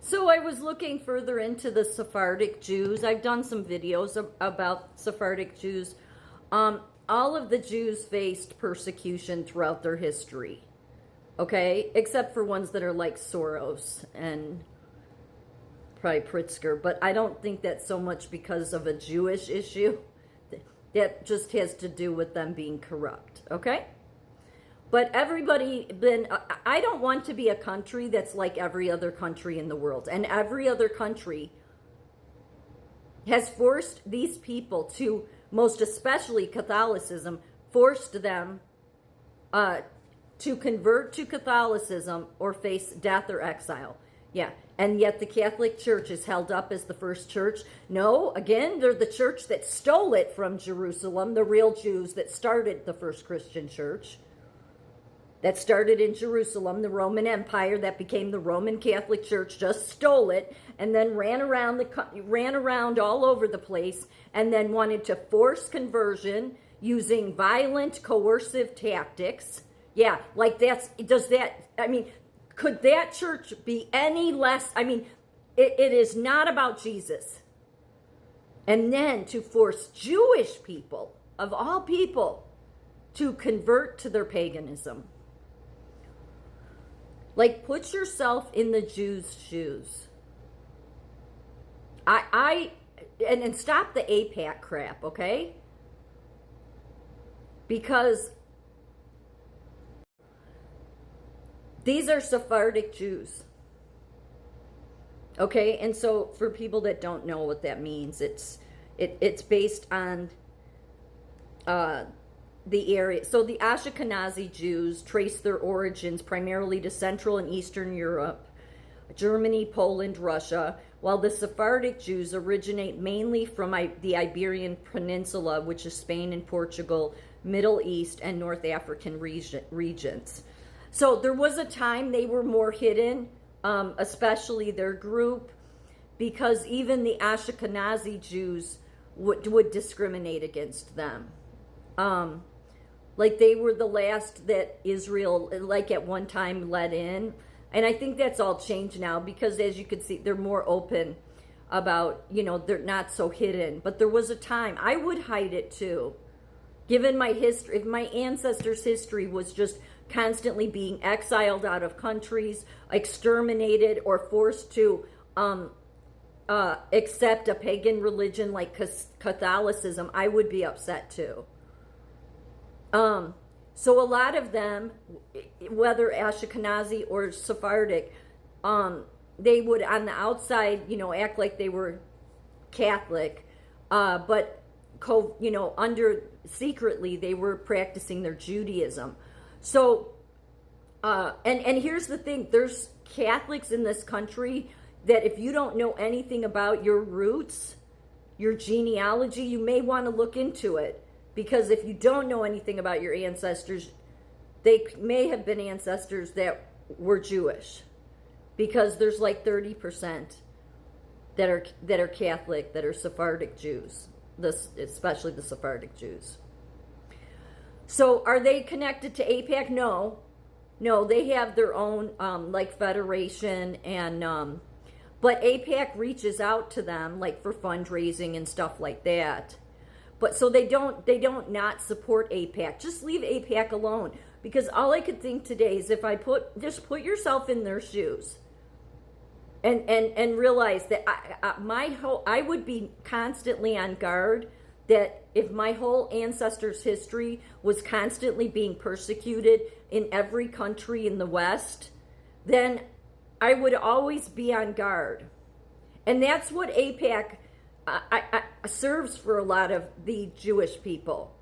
So I was looking further into the Sephardic Jews. I've done some videos about Sephardic Jews. All of the Jews faced persecution throughout their history, okay? Except for ones that are like Soros and probably Pritzker. But I don't think that's so much because of a Jewish issue. That just has to do with them being corrupt, okay? But I don't want to be a country that's like every other country in the world. And every other country has forced these people to, most especially Catholicism, forced them to convert to Catholicism or face death or exile. Yeah, and yet the Catholic Church is held up as the first church. No, again, they're the church that stole it from Jerusalem, the real Jews that started the first Christian church. That started in Jerusalem, the Roman Empire that became the Roman Catholic Church, just stole it and then ran around all over the place and then wanted to force conversion using violent, coercive tactics. Yeah, like could that church be any less? It is not about Jesus. And then to force Jewish people, of all people, to convert to their paganism. Like, put yourself in the Jews' shoes. And stop the AIPAC crap, okay? Because these are Sephardic Jews. Okay? And so for people that don't know what that means, it's based on the area. So the Ashkenazi Jews trace their origins primarily to Central and Eastern Europe, Germany, Poland, Russia, while the Sephardic Jews originate mainly from the Iberian Peninsula, which is Spain and Portugal, Middle East, and North African regions. So there was a time they were more hidden, especially their group, because even the Ashkenazi Jews would discriminate against them. Like they were the last that Israel, like at one time, let in. And I think that's all changed now because, as you can see, they're more open about, they're not so hidden. But there was a time, I would hide it too. Given my history, if my ancestors' history was just constantly being exiled out of countries, exterminated, or forced to accept a pagan religion like Catholicism, I would be upset too. So a lot of them, whether Ashkenazi or Sephardic, they would on the outside, act like they were Catholic, but secretly they were practicing their Judaism. So, and here's the thing: there's Catholics in this country that if you don't know anything about your roots, your genealogy, you may want to look into it. Because if you don't know anything about your ancestors, they may have been ancestors that were Jewish. Because there's like 30% that are Catholic, that are Sephardic Jews, especially the Sephardic Jews. So are they connected to AIPAC? No, they have their own federation, and but AIPAC reaches out to them like for fundraising and stuff like that. But so they don't not support AIPAC. Just leave AIPAC alone. Because all I could think today is if I just put yourself in their shoes and realize that I would be constantly on guard that if my whole ancestors' history was constantly being persecuted in every country in the West, then I would always be on guard. And that's what AIPAC serves for a lot of the Jewish people,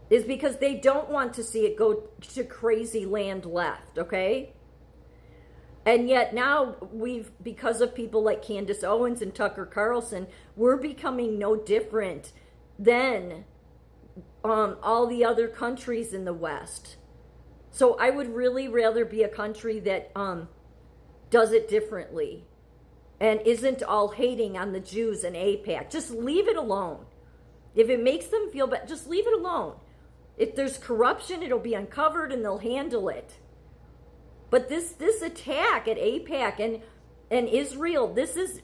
is because they don't want to see it go to crazy land left, okay? And yet now because of people like Candace Owens and Tucker Carlson, we're becoming no different than all the other countries in the West. So I would really rather be a country that does it differently and isn't all hating on the Jews and AIPAC. Just leave it alone. If it makes them feel bad, just leave it alone. If there's corruption, it'll be uncovered and they'll handle it. But this attack at AIPAC, and and Israel, this is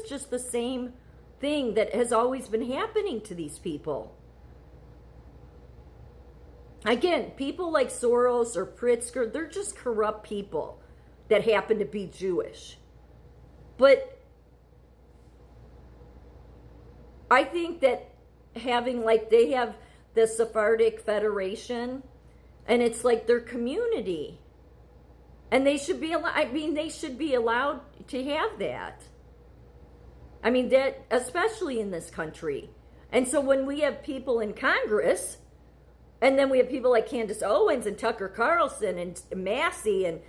just the same thing that has always been happening to these people. Again, people like Soros or Pritzker, they're just corrupt people that happen to be Jewish. But I think that having, like, they have the Sephardic Federation, and it's like their community. And they should be allowed to have that. I mean, that, especially in this country. And so when we have people in Congress, and then we have people like Candace Owens and Tucker Carlson and Massey, and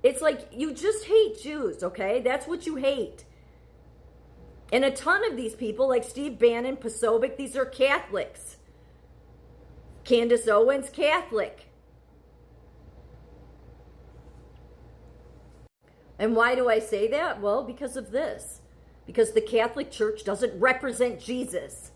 it's like, you just hate Jews, okay? That's what you hate. And a ton of these people, like Steve Bannon, Posobiec, these are Catholics. Candace Owens, Catholic. And why do I say that? Well, because of this. Because the Catholic Church doesn't represent Jesus.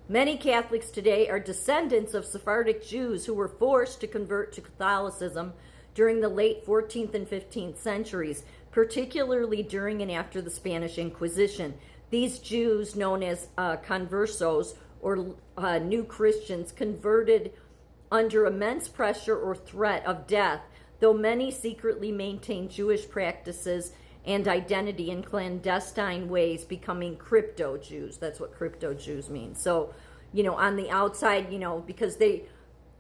Many Catholics today are descendants of Sephardic Jews who were forced to convert to Catholicism during the late 14th and 15th centuries, particularly during and after the Spanish Inquisition. These Jews, known as conversos, or new Christians, converted under immense pressure or threat of death, though many secretly maintained Jewish practices and identity in clandestine ways, becoming crypto Jews. That's what crypto Jews means. So, on the outside, because they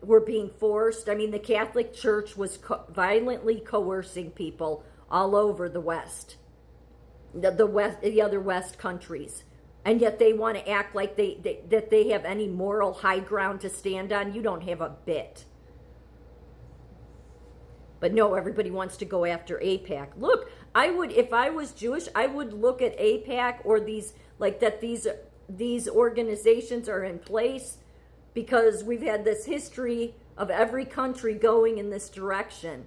were being forced. I mean, the Catholic Church was violently coercing people all over the West, the other West countries. And yet they want to act like that they have any moral high ground to stand on. You don't have a bit. But no, everybody wants to go after AIPAC. Look, if I was Jewish, I would look at AIPAC or these organizations are in place because we've had this history of every country going in this direction.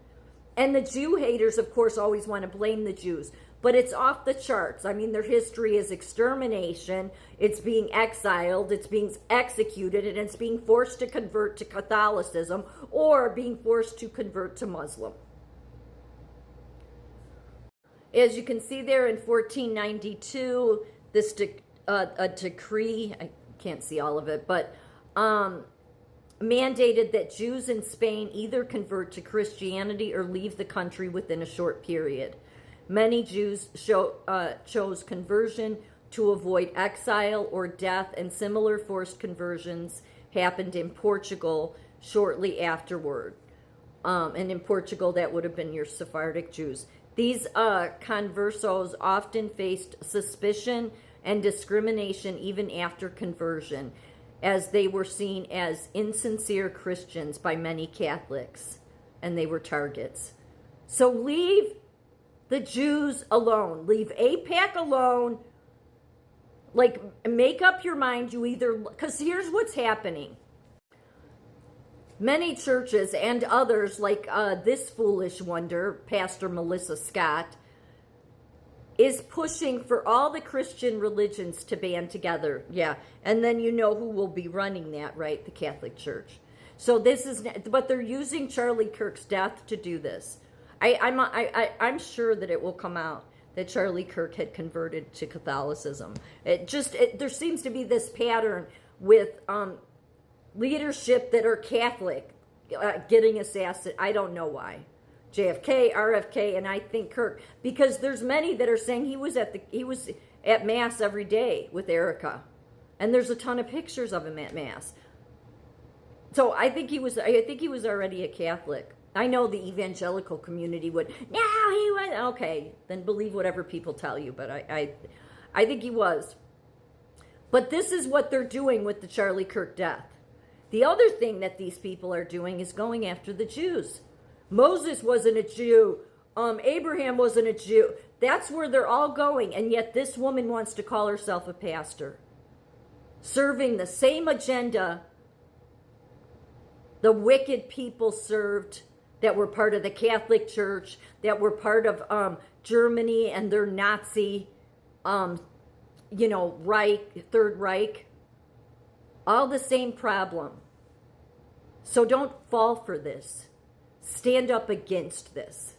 And the Jew haters, of course, always want to blame the Jews. But it's off the charts. I mean, their history is extermination. It's being exiled. It's being executed. And it's being forced to convert to Catholicism or being forced to convert to Muslim. As you can see there in 1492, this a decree, I can't see all of it, but mandated that Jews in Spain either convert to Christianity or leave the country within a short period. Many Jews chose conversion to avoid exile or death, and similar forced conversions happened in Portugal shortly afterward. And in Portugal, that would have been your Sephardic Jews. These conversos often faced suspicion and discrimination even after conversion, as they were seen as insincere Christians by many Catholics, and they were targets. So leave the Jews alone. Leave AIPAC alone. Like, make up your mind. Because here's what's happening. Many churches and others, like this foolish wonder, Pastor Melissa Scott, is pushing for all the Christian religions to band together. Yeah, and then you know who will be running that, right? The Catholic Church. So but they're using Charlie Kirk's death to do this. I'm sure that it will come out that Charlie Kirk had converted to Catholicism. There seems to be this pattern with leadership that are Catholic getting assassinated. I don't know why. JFK, RFK, and I think Kirk, because there's many that are saying he was at Mass every day with Erica, and there's a ton of pictures of him at Mass. So I think he was already a Catholic. I know the evangelical community would, no, he was, okay, then believe whatever people tell you, but I think he was. But this is what they're doing with the Charlie Kirk death. The other thing that these people are doing is going after the Jews. Moses wasn't a Jew. Abraham wasn't a Jew. That's where they're all going, and yet this woman wants to call herself a pastor, serving the same agenda the wicked people served that were part of the Catholic Church, that were part of Germany and their Nazi, Reich, Third Reich. All the same problem. So don't fall for this. Stand up against this.